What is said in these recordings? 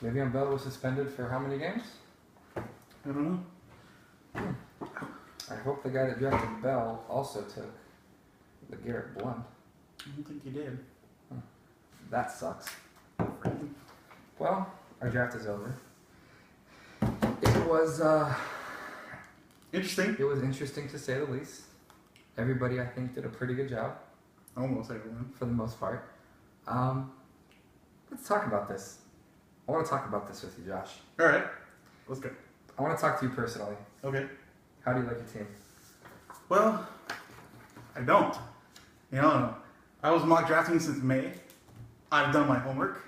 Le'Veon Bell was suspended for how many games? I don't know. I hope the guy that drafted Bell also took the Garrett Blunt. I don't think he did. That sucks. Well, our draft is over. It was interesting. It was interesting to say the least. Everybody, I think, did a pretty good job. Almost everyone. For the most part. Let's talk about this. I want to talk about this with you, Josh. All right. Let's go. I want to talk to you personally. Okay. How do you like your team? Well, I don't. You know, I was mock drafting since May. I've done my homework.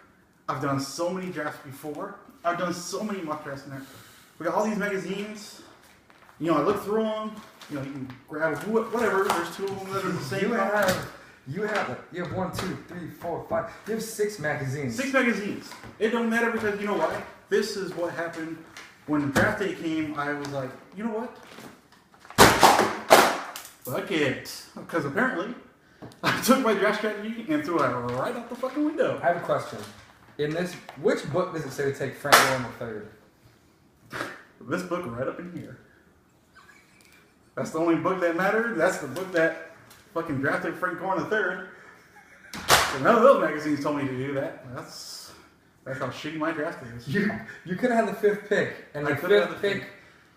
I've done so many drafts before. I've done so many mock drafts in there. We got all these magazines. You know, I look through them. You know, you can grab whatever. There's 2 of them that are the same. You have 1, 2, 3, 4, 5. You have 6 magazines. 6 magazines. It don't matter because you know why? This is what happened when the draft day came. I was like, you know what? Fuck it. Because apparently, I took my draft strategy and threw it right out the fucking window. I have a question. In this, which book does it say to take Frank Gore III? This book right up in here. That's the only book that mattered. That's the book that fucking drafted Frank Gore III. So none of those magazines told me to do that. That's how shitty my draft is. You could have had the 5th pick, and the 5th pick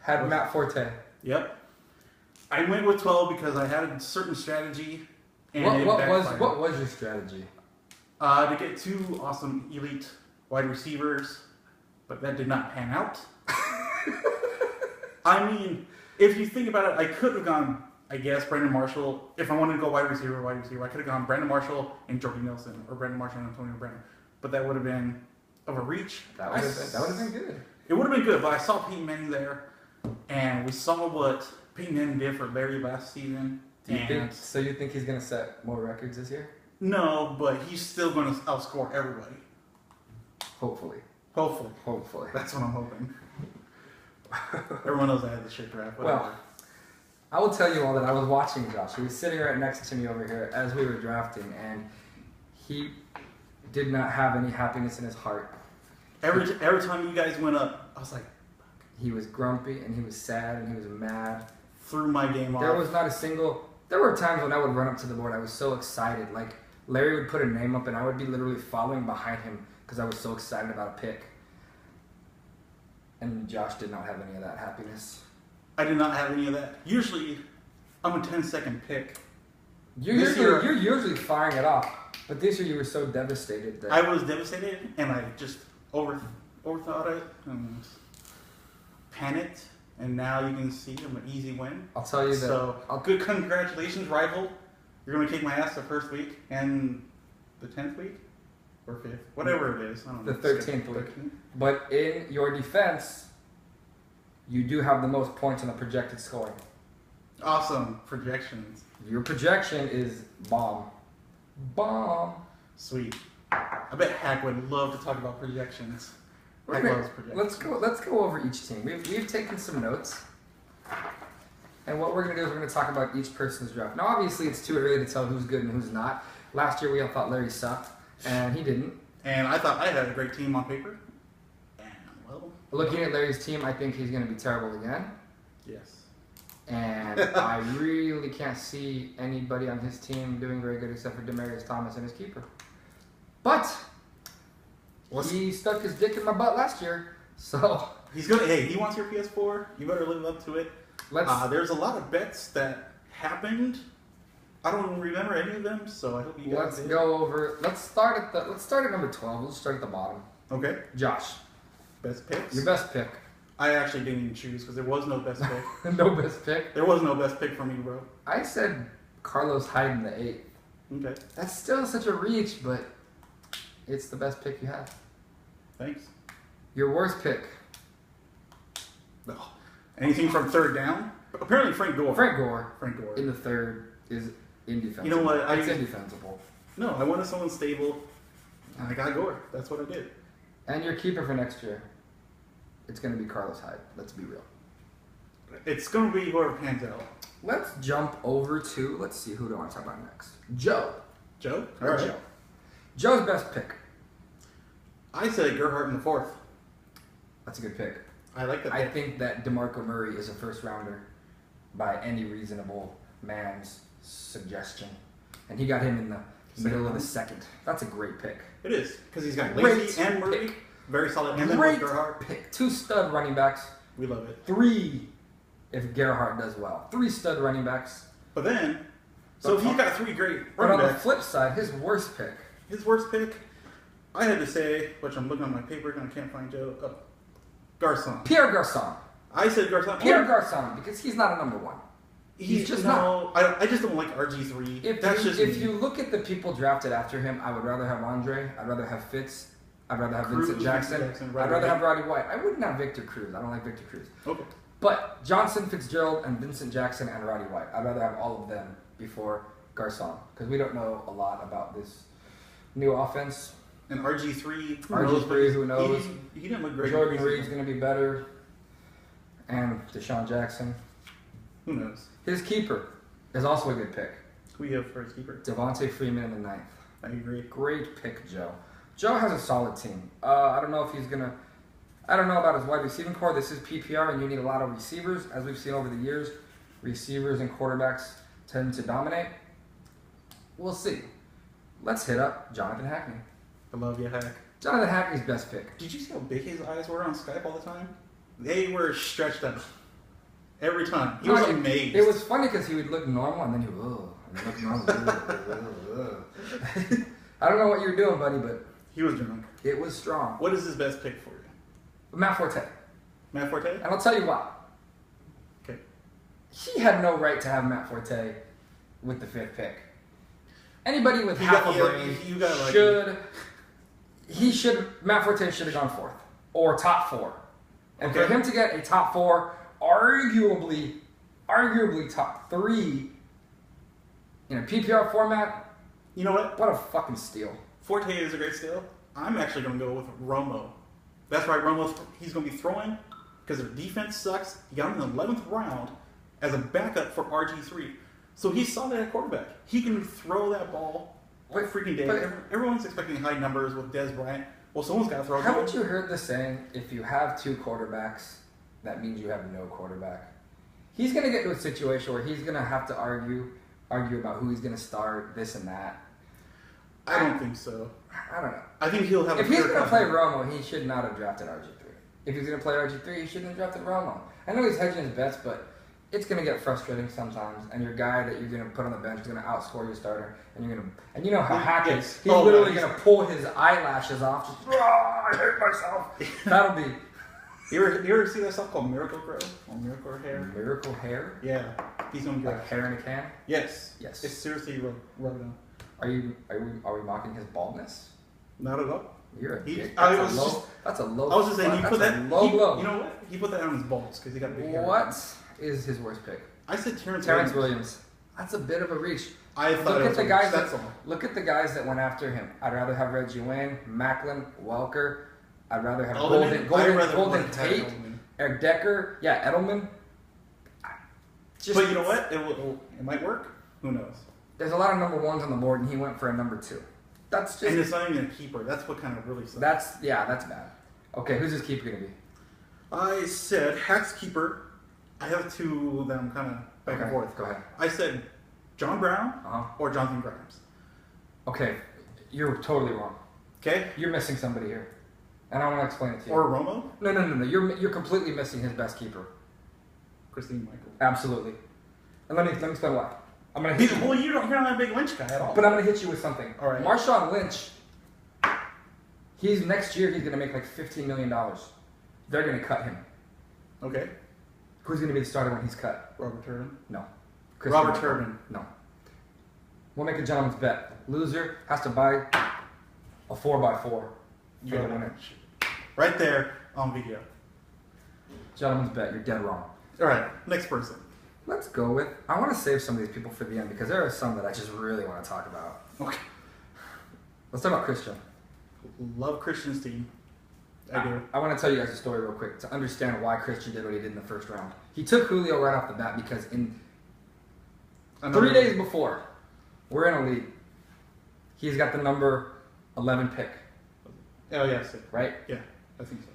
had Matt Forte. Yep. I went with 12 because I had a certain strategy. And what was your strategy? To get 2 awesome elite wide receivers, but that did not pan out. I mean, if you think about it, I could have gone, I guess, Brandon Marshall. If I wanted to go wide receiver, I could have gone Brandon Marshall and Jordy Nelson, or Brandon Marshall and Antonio Brown. But that would have been of a reach. That would have been good. It would have been good, but I saw Peyton Manning there, and we saw what Peyton Manning did for Larry last season. So you think he's going to set more records this year? No, but he's still going to outscore everybody. Hopefully. That's what I'm hoping. Everyone knows I had the shit draft. Well, I will tell you all that I was watching Josh. He was sitting right next to me over here as we were drafting, and he did not have any happiness in his heart. Every time you guys went up, I was like... He was grumpy, and he was sad, and he was mad. Threw my game off. There was not a single... There were times when I would run up to the board. I was so excited. Like, Larry would put a name up, and I would be literally following behind him because I was so excited about a pick. And Josh did not have any of that happiness. I did not have any of that. Usually, I'm a 10-second pick. You're usually firing it off. But this year you were so devastated that... I was devastated, and I just overthought it and panicked. And now you can see I'm an easy win. I'll tell you that. So, good congratulations, rival. You're going to kick my ass the first week and the 10th week? Or 5th? Whatever it is. I don't know. The 13th week. But in your defense, you do have the most points in the projected scoring. Awesome. Projections. Your projection is bomb. Bomb. Sweet. I bet Hack would love to talk about projections. Let's go over each team. We've taken some notes, and what we're gonna do is we're gonna talk about each person's draft. Now, obviously, it's too early to tell who's good and who's not. Last year, we all thought Larry sucked, and he didn't. And I thought I had a great team on paper. And well, looking at Larry's team, I think he's gonna be terrible again. Yes. And I really can't see anybody on his team doing very good except for Demaryius Thomas and his keeper. But he stuck his dick in my butt last year, so... He's gonna. Hey, he wants your PS4. You better live up to it. There's a lot of bets that happened. I don't remember any of them, so I hope you guys did. Let's start at number 12. We'll start at the bottom. Okay. Josh. Best picks? Your best pick. I actually didn't even choose because there was no best pick. No best pick? There was no best pick for me, bro. I said Carlos Hyde in the 8th. Okay. That's still such a reach, but it's the best pick you have. Thanks. Your worst pick. No. Anything from 3rd down? Apparently Frank Gore. Frank Gore In the 3rd is indefensible. You know what? It's indefensible. No, I wanted someone stable, and I got Gore. That's what I did. And your keeper for next year, it's going to be Carlos Hyde. Let's be real. It's going to be whoever pans out. Let's jump over to, let's see, who do I want to talk about next? Joe. Joe? All right. Joe's best pick. I said Gerhardt in the 4th. That's a good pick. I like that. I think that DeMarco Murray is a first rounder by any reasonable man's suggestion. And he got him in the middle of the second. That's a great pick. It is, because he's got Great Lacy and Murray. pick. Very solid. And Great then with Gerhardt. pick. 2 stud running backs. We love it. 3 if Gerhardt does well. 3 stud running backs. But then, so if he's got 3 great But running on the backs, flip side, his worst pick. his worst pick, I had to say, which I'm looking on my paper and I can't find Joe, Garcon. Pierre Garcon. I said Garcon. Pierre Garcon, because he's not a number 1. He's just not. I just don't like RG3. If you look at the people drafted after him, I would rather have Andre. I'd rather have Fitz. I'd rather have Vincent Jackson. I'd rather have Roddy White. I wouldn't have Victor Cruz. I don't like Victor Cruz. Okay. But Johnson, Fitzgerald, and Vincent Jackson and Roddy White. I'd rather have all of them before Garcon, because we don't know a lot about this new offense. And RG3, who knows? He didn't look great. Jordan Reed's going to be better. And Deshaun Jackson. Who knows? His keeper is also a good pick. Who do you have for his keeper? Devontae Freeman in the 9th. I agree. Great pick, Joe. Joe has a solid team. I don't know if he's going to... I don't know about his wide receiving core. This is PPR, and you need a lot of receivers. As we've seen over the years, receivers and quarterbacks tend to dominate. We'll see. Let's hit up Jonathan Hackney. I love you, Hack. Jonathan Hackney's best pick. Did you see how big his eyes were on Skype all the time? They were stretched out. Every time. He was amazed. It was funny because he would look normal, and then he would, and then look normal. I don't know what you were doing, buddy, but... He was drunk. It was strong. What is his best pick for you? Matt Forte. Matt Forte? And I'll tell you why. Okay. He had no right to have Matt Forte with the 5th pick. Anybody with half a brain Matt Forte should have gone 4th or top 4. And for him to get a top 4, arguably top 3 in a PPR format, you know what? What a fucking steal. Forte is a great steal. I'm actually going to go with Romo. That's right, Romo. He's going to be throwing because their defense sucks. He got him in the 11th round as a backup for RG3. So he's solid at quarterback. He can throw that ball all freaking day. Everyone's expecting high numbers with Dez Bryant. Well, someone's got to throw it. Haven't you heard the saying, if you have 2 quarterbacks, that means you have no quarterback? He's going to get to a situation where he's going to have to argue about who he's going to start, this and that. I don't think so. I don't know. I think he'll have If he's going to play Romo, he should not have drafted RG3. If he's going to play RG3, he shouldn't have drafted Romo. I know he's hedging his bets, but it's going to get frustrating sometimes. And your guy that you're going to put on the bench is going to outscore your starter. And you're going to, and you know how Hack is. He's literally going to pull his eyelashes off. Just, I hate myself. That'll be. You ever see that stuff called Miracle Grow or Miracle Hair? Miracle Hair? Yeah. He's going to get like hair in a can? Yes. Yes. It's seriously rubbing on. Are we mocking his baldness? Not at all. You're a dick. That's a low. I was just saying, you put that low blow. You know what? He put that on his balls because he got big hair. What is his worst pick? I said Terrence Williams. That's a bit of a reach. I thought look at the guys that went after him. I'd rather have Reggie Wayne, Macklin, Welker. I'd rather have Golden Tate, Eric Decker. Yeah, Edelman. But you know what? It might work. Who knows? There's a lot of number 1s on the board, and he went for a number 2. That's just. And it's not even a keeper. That's what kind of really sucks. That's bad. Okay, who's his keeper gonna be? I said Hack's keeper. I have 2 that I'm kind of back and forth. Go ahead. I said John Brown or Jonathan Grimes. Okay, you're totally wrong. Okay. You're missing somebody here, and I want to explain it to you. Or Romo? No. You're completely missing his best keeper. Christine Michael. Absolutely. And let me explain why. I'm gonna hit you. Well, you're not a big Lynch guy at all. But I'm gonna hit you with something. All right. Marshawn Lynch. Next year he's gonna make like $15 million. They're gonna cut him. Okay. Who's gonna be the starter when he's cut? Robert Turbin. No. Robert Turbin. No. We'll make a gentleman's bet. Loser has to buy a 4x4 for the winner. Right there on video. Gentleman's bet. You're dead wrong. All right. Next person. Let's go with. I want to save some of these people for the end because there are some that I just really want to talk about. Okay. Let's talk about Christian. Love Christian's team. I do. I want to tell you guys a story real quick to understand why Christian did what he did in the first round. He took Julio right off the bat because in 3 days before, we're in a league. He's got the number 11 pick. Oh, yes. Right? Yeah, I think so.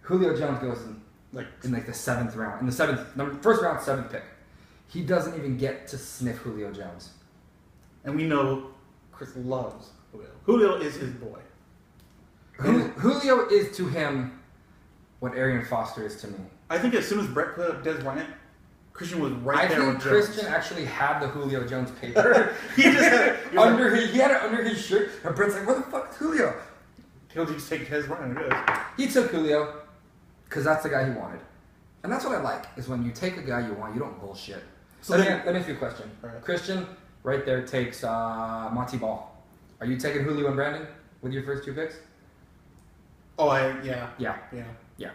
Julio Jones goes in like the 7th round. In the first round, 7th pick. He doesn't even get to sniff Julio Jones. And we know Chris loves Julio. Julio is his boy. Julio is to him what Arian Foster is to me. I think as soon as Brett put up Des Bryant, Christian was right there with Jones. I think Christian actually had the Julio Jones paper. He just had it. He had it under his shirt. And Brett's like, where the fuck is Julio? He'll just take Des Bryant. He took Julio because that's the guy he wanted. And that's what I like, is when you take a guy you want, you don't bullshit. So let me ask you a question. Right. Christian, right there, takes Monty Ball. Are you taking Julio and Brandon with your first 2 picks? Oh, yeah. Yeah.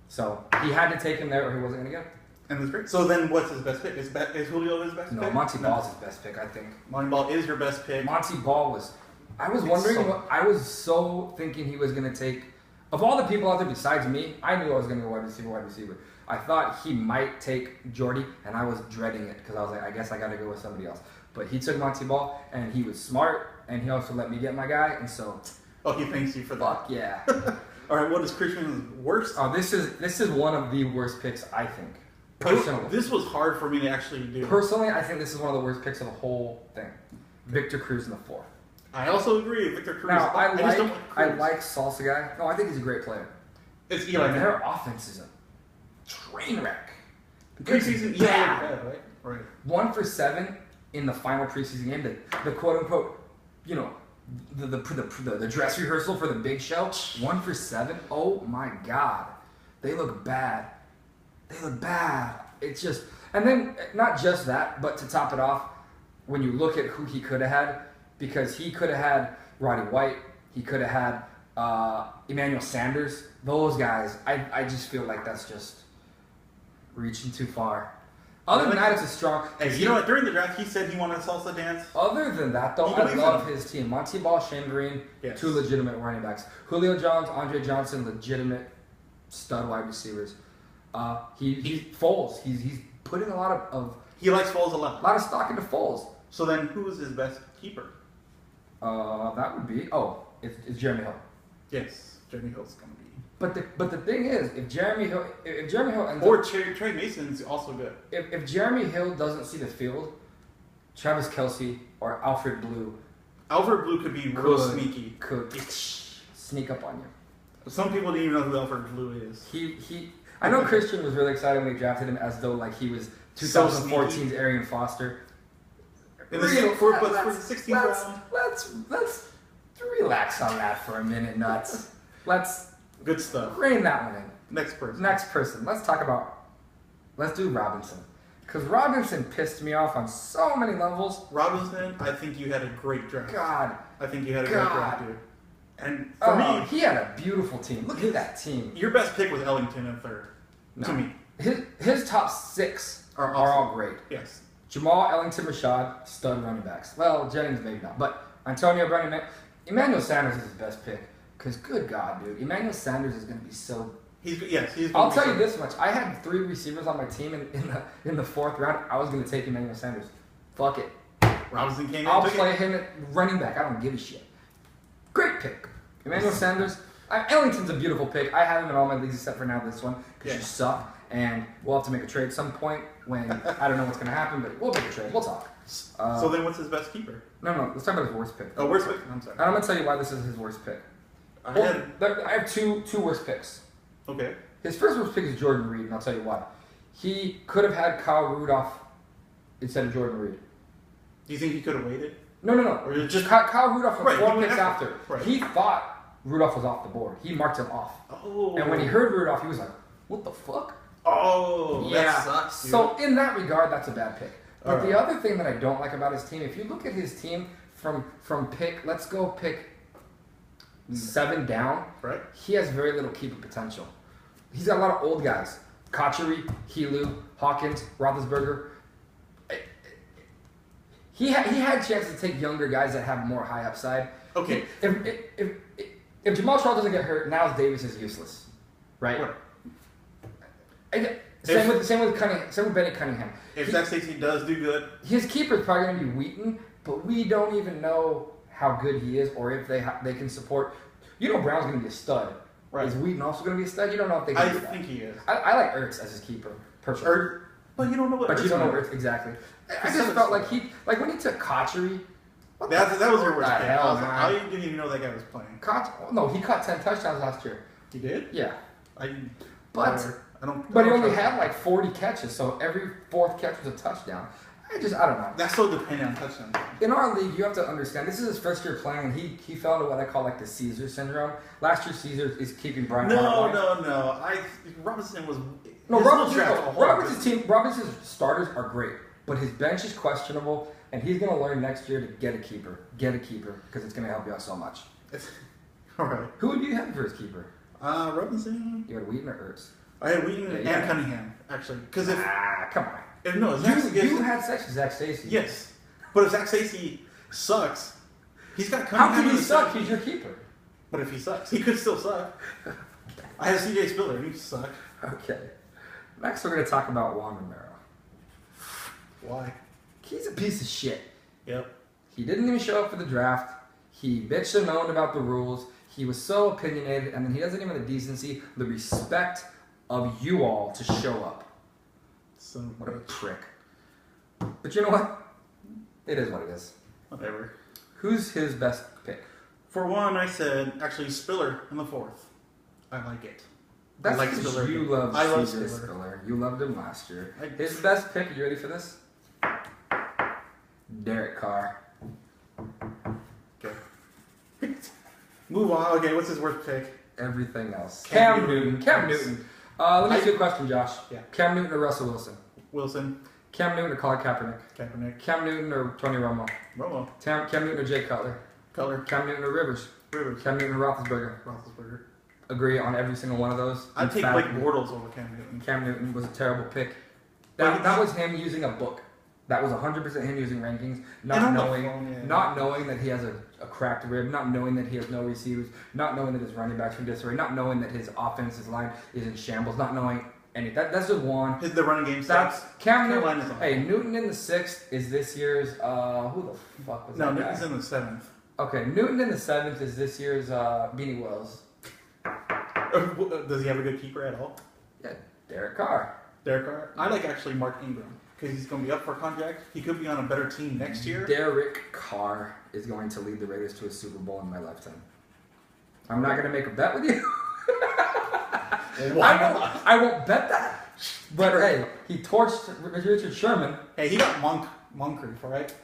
So he had to take him there or he wasn't going to get him. And that's great. So then what's his best pick? Is Julio his best pick? No, Monty Ball's his best pick, I think. Monty Ball is your best pick. Monty Ball was... I was so thinking he was going to take... Of all the people out there besides me, I knew I was going to go wide receiver. I thought he might take Jordy, and I was dreading it because I was like, I guess I got to go with somebody else. But he took Monty Ball, and he was smart, and he also let me get my guy, and so... Oh, he thanks you for that. Fuck yeah. All right, what is Christian's worst? Oh, this is one of the worst picks, I think. Personally. This was hard for me to actually do. Personally, I think this is one of the worst picks of the whole thing. Victor Cruz in the 4th. I also agree, Victor Cruz. Now, I like Salsa guy. No, I think he's a great player. It's Eli. Their offense is a train wreck. Preseason, yeah, right. 1 for 7 in the final preseason game. The quote unquote, the dress rehearsal for the big show. 1 for 7. Oh my God, they look bad. It's just, and then not just that, but to top it off, when you look at who he could have had, because he could have had Roddy White, he could have had Emmanuel Sanders. Those guys, I just feel like that's just reaching too far. Other than that, it's a strong... Hey, you know what? During the draft, he said he wanted a salsa dance. Other than that, though, I love his team. Monty Ball, Shane Vereen, 2 legitimate running backs. Julio Jones, Andre Johnson, legitimate stud wide receivers. Foles. He's putting a lot of... He likes Foles a lot. A lot of stock into Foles. So then, who is his best keeper? That would be... Oh, it's Jeremy Hill. Yes, Jeremy Hill's going to be... But the thing is, if Jeremy Hill ends or up... Trey Mason's also good. If Jeremy Hill doesn't see the field, Travis Kelce or Alfred Blue... Alfred Blue could be real sneaky. Could sneak up on you. Some people didn't even know who Alfred Blue is. I know Christian was really excited when we drafted him as though like he was 2014's Arian Foster. In the 16th round. Let's relax on that for a minute, nuts. Let's good stuff. Rein that one in. Next person. Let's do Robinson. Because Robinson pissed me off on so many levels. Robinson, I think you had a great draft. God. I think you had a great draft, dude. And for me... He had a beautiful team. Look at that team. Your best pick was Ellington in 3rd. No. To me. His top 6 are all great. Yes. Jamal, Ellington, Rashad, stud running backs. Well, Jennings maybe not. But Antonio Brown, Emmanuel Sanders is his best pick. Because good God, dude. Emmanuel Sanders is going to be so... I'll tell you this much. I had 3 receivers on my team in the 4th round. I was going to take Emmanuel Sanders. Fuck it. Robinson came in. I'll play him at running back. I don't give a shit. Great pick. Emmanuel Sanders. Ellington's a beautiful pick. I have him in all my leagues except for now this one. Because you suck. And we'll have to make a trade at some point when I don't know what's going to happen. But we'll make a trade. We'll talk. So then what's his best keeper? No. Let's talk about his worst pick. Oh, worst pick? I'm sorry. And I'm going to tell you why this is his worst pick. I have two worst picks. Okay. His first worst pick is Jordan Reed, and I'll tell you why. He could have had Kyle Rudolph instead of Jordan Reed. Do you think he could have waited? No. Or just Kyle Rudolph was 4 picks after. Right. He thought Rudolph was off the board. He marked him off. Oh. And when he heard Rudolph, he was like, "What the fuck?" Oh, yeah. That sucks, dude. So in that regard, that's a bad pick. But the other thing that I don't like about his team, if you look at his team from pick, let's go pick 7 down. Right. He has very little keeper potential. He's got a lot of old guys. Kachary, Helu, Hawkins, Roethlisberger. He had a chance to take younger guys that have more high upside. Okay. If Jamal Charles doesn't get hurt, Niles Davis is useless, right? Same with Benny Cunningham. If Zach Stacy does do good, his keeper is probably going to be Wheaton, but we don't even know how good he is or if they can support. Brown's going to be a stud. Right. Is Wheaton also going to be a stud? You don't know if they can I do that. think he is. I like Ertz as his keeper, personally. But you don't know what. But you don't know Ertz exactly. I just felt like when he took Kotchery. That was your worst pick. Hell, I didn't even know that guy was playing. No, he caught 10 touchdowns last year. He did? Yeah. But he only had like 40 catches, so every fourth catch was a touchdown. I don't know. That's so dependent on touchdowns. In our league, you have to understand, this is his first year playing, and he fell into what I call like the Caesar syndrome. Last year, Caesar is keeping Brian Hart. No. Robinson was... Robinson's starters are great, but his bench is questionable, and he's going to learn next year to get a keeper. Get a keeper, because it's going to help you out so much. All right. Who would you have for his keeper? Robinson. You had Wheaton or Ertz? I had Wheaton and Cunningham, actually. Because come on. You had sex with Zach Stacy. Yes. But if Zach Stacy sucks, he's got Cunningham. How can he suck? He's your keeper. But if he sucks, he could still suck. I had CJ Spiller. He sucked. Okay. Next, we're going to talk about Juan Romero. Why? He's a piece of shit. Yep. He didn't even show up for the draft. He bitched and moaned about the rules. He was so opinionated, and then he doesn't even have the decency, the respect of you all to show up. What a prick. But you know what? It is what it is. Whatever. Who's his best pick? For one, I said, actually, Spiller in the 4th. I like it. That's like Spiller. You love CJ Spiller. You loved him last year. His best pick, are you ready for this? Derek Carr. Okay. Move on. Okay, what's his worst pick? Everything else. Cam Newton. Let me ask you a question, Josh. Yeah. Cam Newton or Russell Wilson? Wilson. Cam Newton or Colin Kaepernick? Cam Newton or Tony Romo? Cam Newton or Jay Cutler? Cam Newton or Rivers? Cam Newton or Roethlisberger? Agree on every single one of those? I'd take Blake Bortles over Cam Newton. Cam Newton was a terrible pick. That was him using a book. That was 100% him using rankings, not knowing that he has a cracked rib, not knowing that he has no receivers, not knowing that his running backs are in disarray, not knowing that his offensive line is in shambles, not knowing anything. That's just one. The running game That's Cam Newton. Hey, Newton in the 6th is this year's. Who the fuck was that? No, Newton's in the 7th. Okay, Newton in the 7th is this year's Beanie Wells. Does he have a good keeper at all? Yeah, Derek Carr. I like actually Mark Ingram. Because he's going to be up for a contract. He could be on a better team next year. Derek Carr is going to lead the Raiders to a Super Bowl in my lifetime. I'm not going to make a bet with you. I won't bet that. But hey, he torched Richard Sherman. Hey, he got Moncrief, right?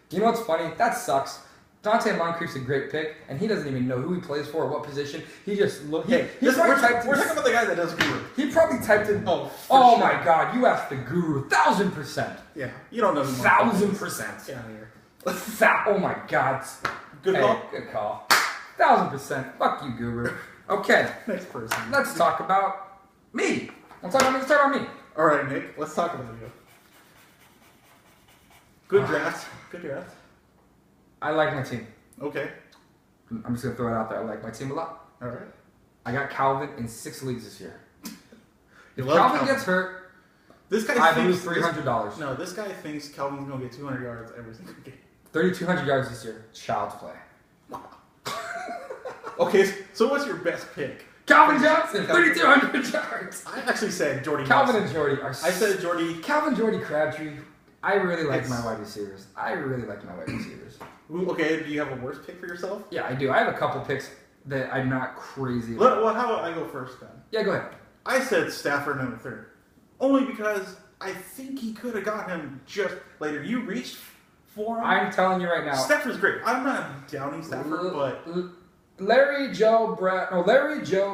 You know what's funny? That sucks. Dante Moncrief's a great pick, and he doesn't even know who he plays for or what position. He just looked. We're talking about the guy that does Guru. He probably typed in. Oh sure. My God! You asked the Guru 1,000%. Yeah, you don't know who. 1,000%. Get out of here. Oh my God! Good call. Good call. 1,000%. Fuck you, Guru. Okay. Next person. Let's talk about me. Let's talk about me. All right, Nick. Let's talk about you. Good draft. I like my team. Okay. I'm just going to throw it out there. I like my team a lot. All right. I got Calvin in 6 leagues this year. If Calvin gets hurt, I lose $300. No, this guy thinks Calvin's going to get 200 yards every single game. 3,200 yards this year. Child's play. Okay, so what's your best pick? Calvin Johnson, 3,200 yards. I actually said Jordy. Calvin and Jordy are. I said Jordy. Calvin, Jordy, Crabtree. I really like my wide receivers. Okay, do you have a worse pick for yourself? Yeah, I do. I have a couple picks that I'm not crazy about. Well, how about I go first then? Yeah, go ahead. I said Stafford in the 3rd. Only because I think he could have got him just later. You reached for him. I'm telling you right now. Stafford's great. I'm not doubting Stafford, but... Larry, Joe,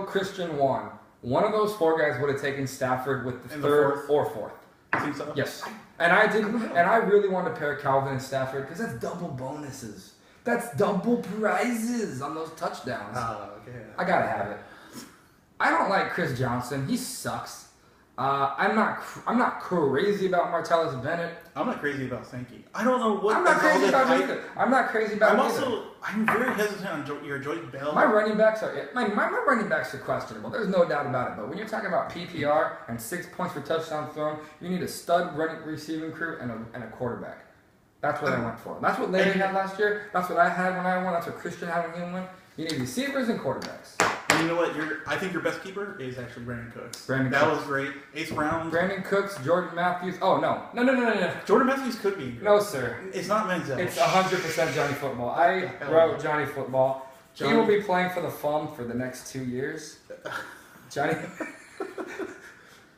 Christian, Juan. One of those 4 guys would have taken Stafford with the 3rd or 4th. I think so. Yes. And I really want to pair Calvin and Stafford because that's double bonuses. That's double prizes on those touchdowns. Okay. I gotta have it. I don't like Chris Johnson. He sucks. I'm not crazy about Martellus Bennett. I'm not crazy about Sankey. I don't know what. I'm not crazy about him either. I'm very hesitant on your Joyce Bell. My running backs are questionable. There's no doubt about it. But when you're talking about PPR and 6 points per touchdown thrown, you need a stud receiving crew and a quarterback. That's what I went for. That's what Larry had last year. That's what I had when I won. That's what Christian had when he won. You need receivers and quarterbacks. And you know what? I think your best keeper is actually Brandon Cooks. That was great. Ace Brown. Brandon Cooks, Jordan Matthews. Oh, no. Jordan Matthews could be. No, sir. It's not Menzel. It's 100% Johnny Football. I wrote Johnny Football. He will be playing for the FUM for the next 2 years. Johnny.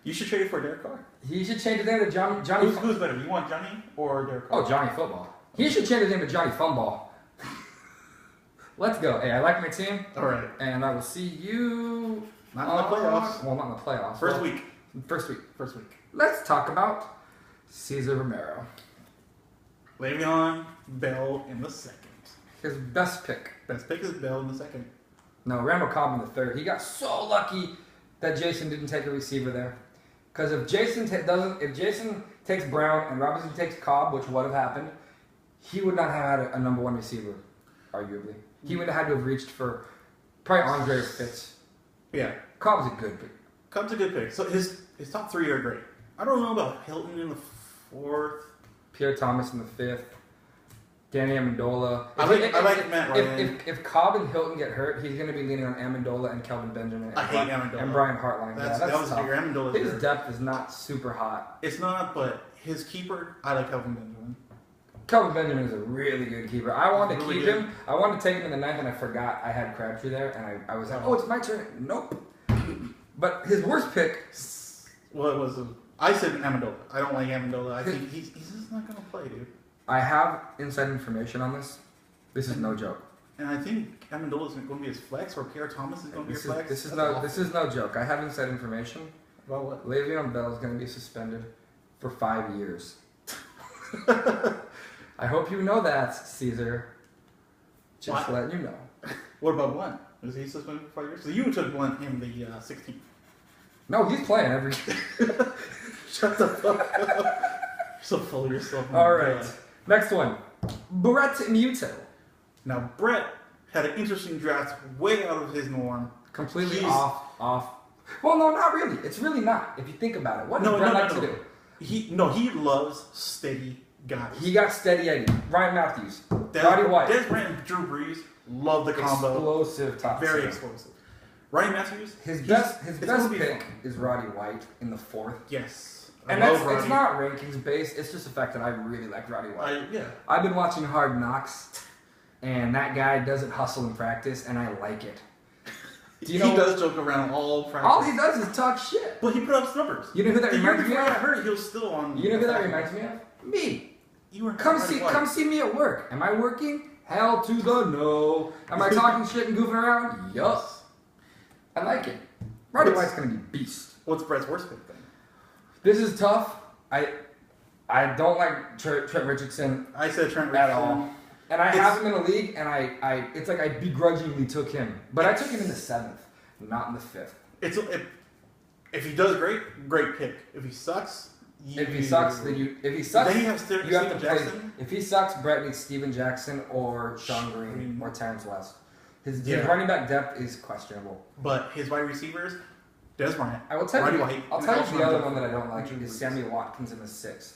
You should trade it for Derek Carr. He should change his name to Johnny. Who's better? You want Johnny or Derek Carr? Oh, Johnny Football. He should change his name to Johnny Fumball. Let's go. Hey, I like my team. All right. And I will see you... Not in the playoffs. Well, not in the playoffs. First week. First week. Let's talk about Cesar Romero. Le'Veon Bell in the second. His best pick. Best pick is Bell in the second. No, Randall Cobb in the third. He got so lucky that Jason didn't take a receiver there. Because if Jason takes Brown and Robinson takes Cobb, which would have happened, he would not have had a number one receiver, arguably. He would have had to have reached for probably Andre or Fitz. Yeah. Cobb's a good pick. Cobb's a good pick. So his top three are great. I don't know about Hilton in the fourth. Pierre Thomas in the fifth. Danny Amendola. I like Matt Ryan. If Cobb and Hilton get hurt, he's going to be leaning on Amendola and Kelvin Benjamin. I hate Amendola. And Brian Hartline. That was tough. bigger. Amendola. His depth is not super hot. It's not, but his keeper, I like Kelvin Benjamin. Kelvin Benjamin is a really good keeper. I wanted to keep him. I wanted to take him in the ninth, and I forgot I had Crabtree there, and I was like, oh, it's my turn. Nope. But his worst pick... Well, I said Amendola. I don't like Amendola. I think he's just not going to play, dude. I have inside information on this. This is no joke. And I think Amendola is going to be his flex, or Pierre Thomas is going to be his flex. This is no joke. I have inside information. About what? Le'Veon Bell is going to be suspended for 5 years. I hope you know that, Caesar. Just letting you know. What about Blunt? Is he suspended for 5 years? So you took Blunt in the 16th. No, he's playing every... Shut the fuck up. You're so full of yourself. All right. Next one. Brett Muto. Now, Brett had an interesting draft way out of his norm. Completely off. Well, no, not really. It's really not, if you think about it. What does Brett like to do? He loves steady guys. He got steady Eddie. Ryan Matthews. Roddy White. Des Bryant, Drew Brees, love the combo. Explosive top. Very explosive. Ryan Matthews. His best pick is Roddy White in the fourth. Yes. And it's not rankings based. It's just the fact that I really like Roddy White. I've been watching Hard Knocks, and that guy doesn't hustle in practice, and I like it. He does joke around all practice. All he does is talk shit. But he put up numbers. You know who that reminds me of? I heard he was still on. You know who that reminds me of? Me. You were come see me at work. Am I working? Hell to the no. Am I talking shit and goofing around? Yup. I like it. Roddy White's gonna be beast. What's Brett's worst pick then? This is tough. I don't like Trent Richardson. I said Trent Richardson at all. And I have him in a league, and it's like I begrudgingly took him. But I took him in the 7th, not in the 5th. If he does great pick. If he sucks, then you have to play. If he sucks, Brett needs Steven Jackson or Sean Green or Terrence West. His running back depth is questionable. But his wide receivers, Des Bryant, I will tell you. I'll tell you the other one that I don't like is Sammy Watkins in the 6th.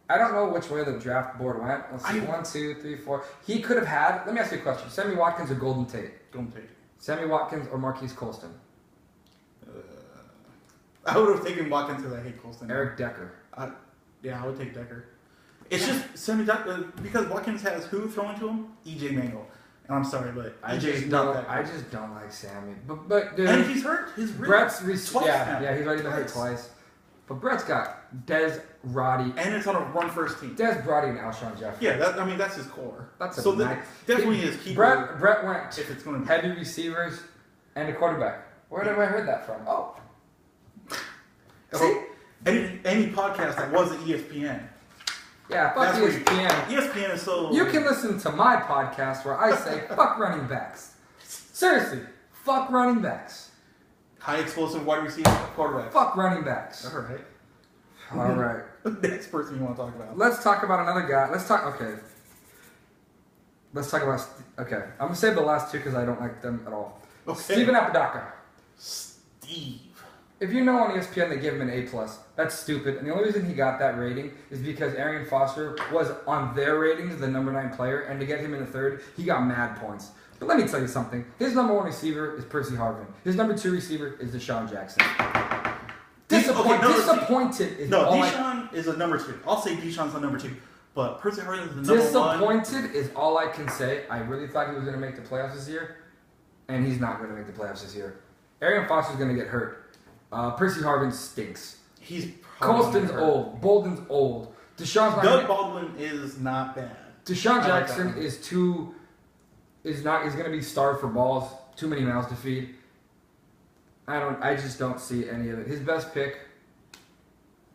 I don't know which way the draft board went. Let's see, 1, 2, 3, 4. He could have had. Let me ask you a question: Sammy Watkins or Golden Tate? Golden Tate. Sammy Watkins or Marquise Colston? I would have taken Watkins because I hate Colston. Eric Decker. I would take Decker. It's just Sammy because Watkins has who throwing to him? EJ Manuel. And I'm sorry, but EJ's not that. I just don't like Sammy. But dude, and if he's hurt, his Brett's he's already been hurt twice. But Brett's got Dez, Roddy, and it's on a run first team. Dez, Roddy, and Alshon Jeffrey. Yeah, that's his core. That's definitely his keeper. Brett went if it's going to heavy receivers and a quarterback. Where have I heard that from? Oh. See? Any podcast that wasn't ESPN. Yeah, fuck ESPN. ESPN is so... You can listen to my podcast where I say, fuck running backs. Seriously, fuck running backs. High explosive wide receiver quarterback. Fuck running backs. All right. All right. Next person you want to talk about. Let's talk about another guy. Let's talk about... Okay, I'm going to save the last two because I don't like them at all. Okay. Steven Apodaca. Steve. If you know on ESPN they give him an A+, that's stupid. And the only reason he got that rating is because Arian Foster was on their ratings the number 9 player, and to get him in the 3rd, he got mad points. But let me tell you something. His number 1 receiver is Percy Harvin. His number 2 receiver is Deshaun Jackson. Disappointed is all Deshaun is a number 2. I'll say Deshaun's a number 2. But Percy Harvin is the number 1. Disappointed is all I can say. I really thought he was going to make the playoffs this year. And he's not going to make the playoffs this year. Arian Foster's going to get hurt. Percy Harvin stinks. Colston's old. Bolden's old. Deshaun's not. Doug Baldwin is not bad. Deshaun Jackson is going to be starved for balls. Too many mouths to feed. I just don't see any of it. His best pick.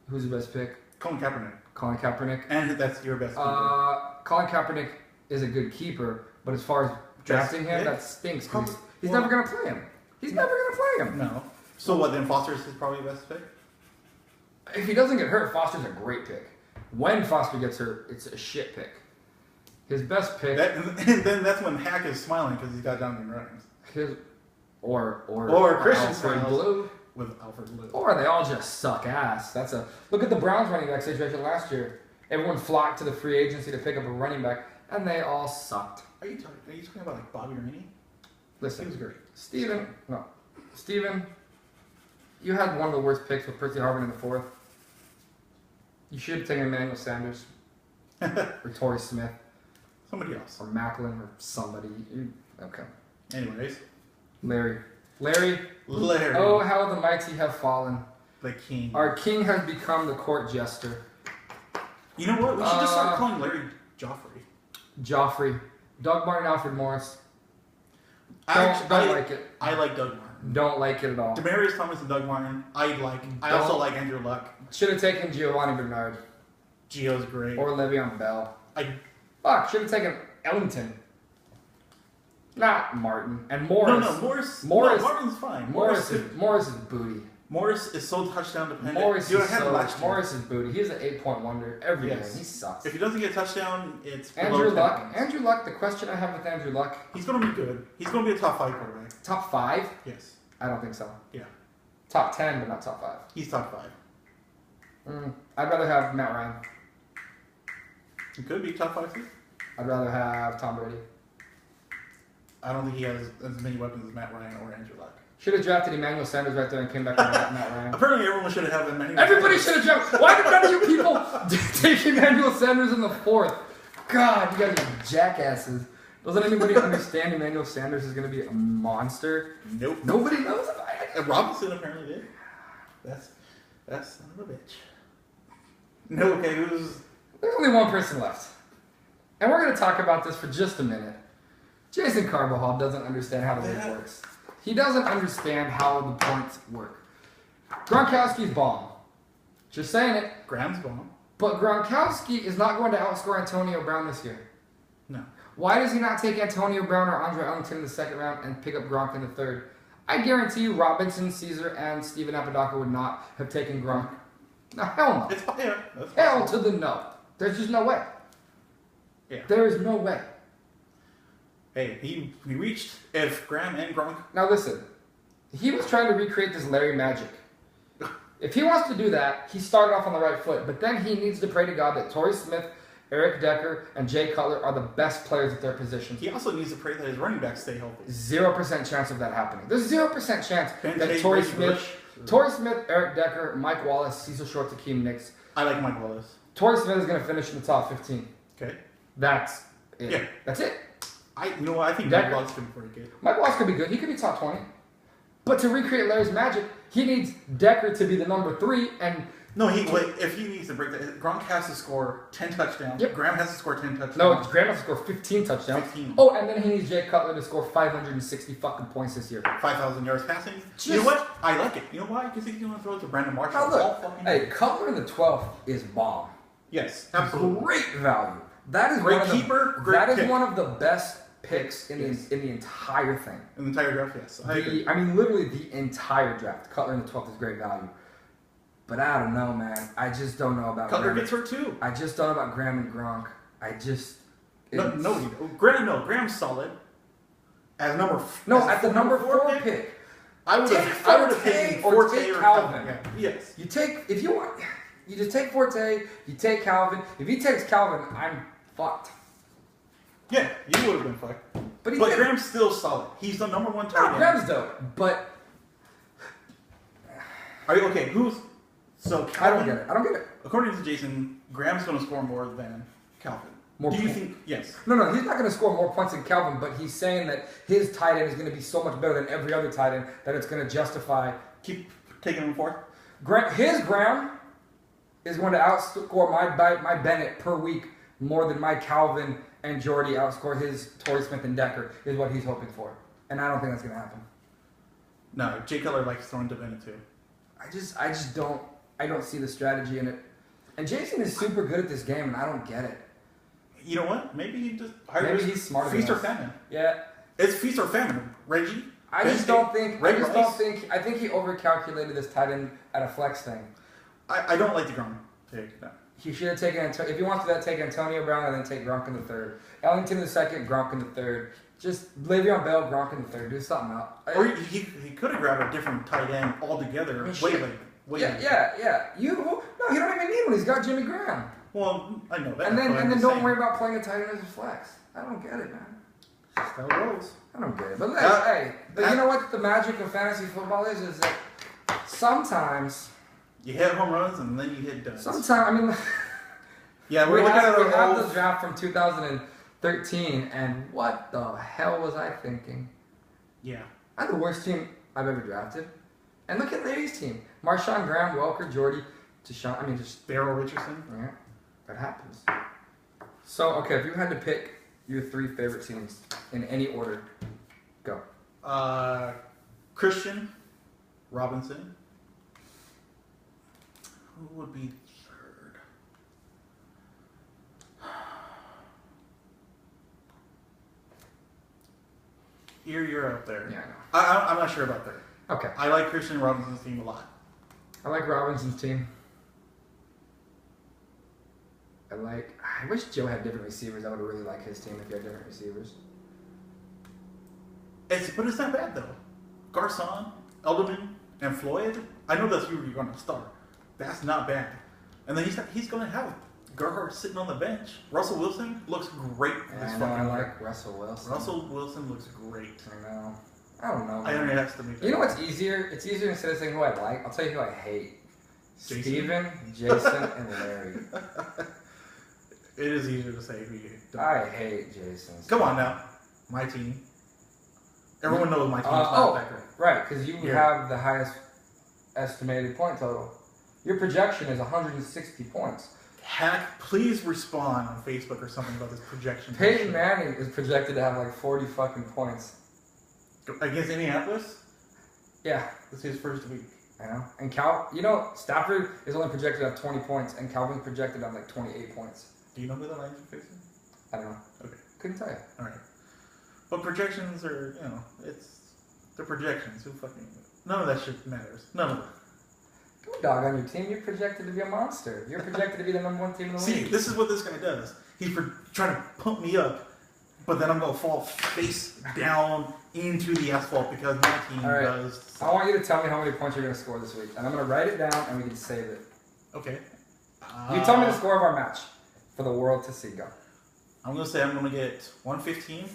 Who's the best pick? Colin Kaepernick. And that's your best keeper. Colin Kaepernick is a good keeper, but as far as drafting him, that stinks. He's never going to play him. He's never going to play him. No. So what, then Foster's probably best pick? If he doesn't get hurt, Foster's a great pick. When Foster gets hurt, it's a shit pick. His best pick... and then that's when Hack is smiling because he's got Jonathan Grimes. Or Christian Alfred Blue. With Alfred Blue. Or they all just suck ass. Look at the Browns running back situation last year. Everyone flocked to the free agency to pick up a running back, and they all sucked. Are you talking about like Bobby Rainey? Listen, he was great. Steven, you had one of the worst picks with Percy Harvin in the 4th. You should have taken Emmanuel Sanders or Torrey Smith. Somebody else. Or Macklin or somebody. Okay. Anyways. Larry. Oh, how the mighty have fallen. The king. Our king has become the court jester. You know what? We should just start calling Larry Joffrey. Doug Martin, Alfred Morris. I don't like it. I like Doug Martin. Don't like it at all. Demarius Thomas and Doug Martin, I also like Andrew Luck. Should have taken Giovanni Bernard. Gio's great. Or Le'Veon Bell. Should have taken Ellington. Not Martin. And Morris. No, Morris. Martin's fine. Morris is booty. Morris is so touchdown dependent. Morris is booty. He's an 8-point wonder every game. He sucks. If he doesn't get a touchdown, it's Andrew Luck. Andrew Luck. The question I have with Andrew Luck. He's going to be good. He's going to be a top 5 quarterback. Top 5? Yes. I don't think so. Yeah. Top 10, but not top 5. He's top 5. I'd rather have Matt Ryan. He could be top 5 too. I'd rather have Tom Brady. I don't think he has as many weapons as Matt Ryan or Andrew Luck. Should have drafted Emmanuel Sanders right there and came back with Matt Ryan. Apparently everyone should have Emmanuel Everybody should have drafted. Why did none of you people take Emmanuel Sanders in the 4th? God, you guys are jackasses. Doesn't anybody understand Emmanuel Sanders is going to be a monster? Nope. Nobody knows about it. Robinson apparently did. That's son of a bitch. No, okay, There's only one person left. And we're going to talk about this for just a minute. Jason Carbajal doesn't understand how the league works. He doesn't understand how the points work. Gronkowski's bomb. Just saying it. Graham's bomb. But Gronkowski is not going to outscore Antonio Brown this year. No. Why does he not take Antonio Brown or Andre Ellington in the 2nd round and pick up Gronk in the 3rd? I guarantee you Robinson, Caesar, and Steven Apodaca would not have taken Gronk. No, hell no. Hell to the no. There's just no way. Yeah. There is no way. Hey, he reached if Graham and Gronk. Now listen, he was trying to recreate this Larry magic. If he wants to do that, he started off on the right foot, but then he needs to pray to God that Torrey Smith, Eric Decker, and Jay Cutler are the best players at their positions. He also needs to pray that his running backs stay healthy. 0% chance of that happening. There's 0% chance that Torrey Smith, Eric Decker, Mike Wallace, Cecil Short, Hakeem Nicks. I like Mike Wallace. Torrey Smith is going to finish in the top 15. Okay. That's it. Yeah. That's it. I think Mike Wallace could be pretty good. Mike Wallace could be good. He could be top 20. But to recreate Larry's magic, he needs Decker to be the number 3 and... No, if he needs to break that, Gronk has to score 10 touchdowns. Yep. Graham has to score 10 touchdowns. No, Graham has to score 15 touchdowns. 15. Oh, and then he needs Jay Cutler to score 560 fucking points this year. 5,000 yards passing. You know what? I like it. You know why? Because he's going to throw it to Brandon Marshall. Cutler in the 12th is bomb. Yes, absolutely. Great value. That is great keeper. One of the best picks in the entire thing. In the entire draft, yes. I mean, literally the entire draft. Cutler in the 12th is great value. But I don't know, man. I just don't know about Cutler gets hurt too. I just don't know about Graham and Gronk. Graham's solid. At the number 4 pick. I would have taken Forte or Calvin. Yeah. Yes. You just take Forte, you take Calvin. If he takes Calvin, I'm fucked. Yeah, you would have been fucked. But Graham's still solid. He's the number one tight end. Graham's dope, but... Are you okay? So Calvin, I don't get it. According to Jason, Graham's going to score more than Calvin. Do you think? Yes. No, he's not going to score more points than Calvin, but he's saying that his tight end is going to be so much better than every other tight end that it's going to justify... Keep taking him forth? His Graham is going to outscore my Bennett per week more than my Calvin and Jordy outscore his Torrey Smith and Decker, is what he's hoping for. And I don't think that's going to happen. No, Jay Cutler likes throwing to Bennett too. I just don't see the strategy in it. And Jason is super good at this game, and I don't get it. You know what? Maybe he just he's smarter than feast or us. famine. Yeah. It's feast or famine, Reggie. I think he overcalculated this tight end at a flex thing. I don't like the Gronk take. No. He should have taken, if he wants to do that, take Antonio Brown and then take Gronk in the third. Ellington in the second, Gronk in the third. Just Le'Veon Bell, Gronk in the third. Do something out. Or he could have grabbed a different tight end altogether. Yeah. You don't even need one. He's got Jimmy Graham. Well, I know that. And then don't worry about playing a tight end as a flex. I don't get it, man. That's how it rolls. I don't get it. But you know what the magic of fantasy football is that sometimes you hit home runs and then you hit duds. Sometimes, yeah, we have the draft from 2013, and what the hell was I thinking? Yeah. I had the worst team I've ever drafted. And look at Larry's team. Marshawn, Graham, Welker, Jordy, Deshaun, just... Darrell Richardson. Yeah, that happens. So, okay, if you had to pick your 3 favorite teams in any order, go. Christian, Robinson. Who would be third? You're up there. Yeah, I know. I'm not sure about third. Okay. I like Christian Robinson's team a lot. I like Robinson's team. I wish Joe had different receivers. I would really like his team if he had different receivers. But it's not bad, though. Garcon, Elderman, and Floyd. I know that's who you're going to start. That's not bad. And then he's going to have Gerhardt sitting on the bench. Russell Wilson looks great. I like Russell Wilson. Russell Wilson looks great. I know. I don't know. I underestimate that. You know what's easier? It's easier instead of saying who I like. I'll tell you who I hate. Steven, Jason, and Larry. It is easier to say who you hate. I hate Jason. Come on now. My team. Everyone knows my team's not that great. Right, because you have the highest estimated point total. Your projection is 160 points. Hack, please respond on Facebook or something about this projection. Peyton Manning is projected to have like 40 fucking points. Against Indianapolis? Yeah. This is his first week. I know. And Stafford is only projected to have 20 points, and Calvin's projected to have like 28 points. Do you know who the Lions are facing? I don't know. Okay. Couldn't tell you. All right. But projections are, they're projections. None of that shit matters. None of it. Go dog on your team. You're projected to be a monster. You're projected to be the #1 team in the league. See, this is what this guy does. He's trying to pump me up, but then I'm going to fall face down into the asphalt because my team does. I want you to tell me how many points you're going to score this week. And I'm going to write it down and we can save it. Okay. You tell me the score of our match for the world to see. Go. I'm going to say I'm going to get 115.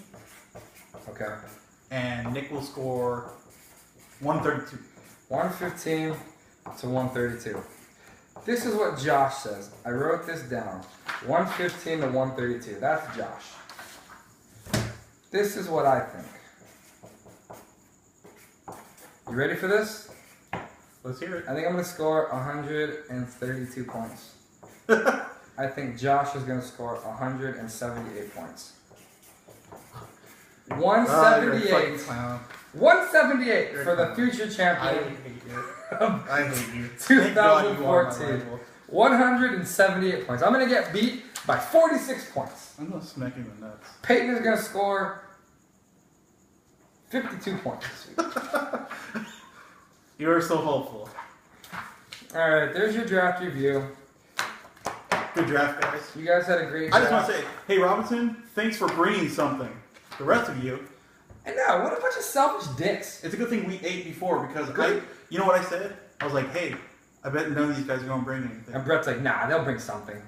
Okay. And Nick will score 132. 115 to 132. This is what Josh says. I wrote this down. 115 to 132. That's Josh. This is what I think. You ready for this? Let's hear it. I think I'm going to score 132 points. I think Josh is going to score 178 points. 178. 178 for the future champion. I hate you. 2014. 178 points. I'm going to get beat by 46 points. I'm going to smack you in the nuts. Peyton is going to score 52 points this week. You are so hopeful. All right, there's your draft review. Good draft, guys. You guys had a great draft. I just want to say, hey, Robinson, thanks for bringing something. The rest of you. I know, what a bunch of selfish dicks. It's a good thing we ate before because you know what I said? I was like, hey, I bet none of these guys are going to bring anything. And Brett's like, nah, they'll bring something.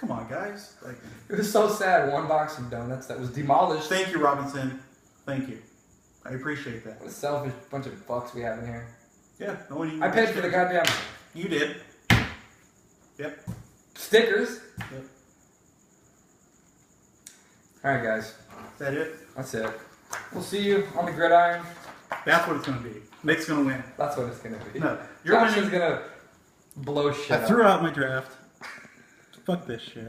Come on, guys. Like, It was so sad. One box of donuts that was demolished. thank you, Robinson. Thank you. I appreciate that. What a selfish bunch of fucks we have in here. Yeah, no one even. I paid for the goddamn You did. Yep. stickers. Yep. All right, guys. Is that it? That's it. We'll see you on the gridiron. That's what it's gonna be. Nick's gonna win. That's what it's gonna be. No, you're Josh winning. is gonna blow shit I up. threw out my draft. Fuck this shit.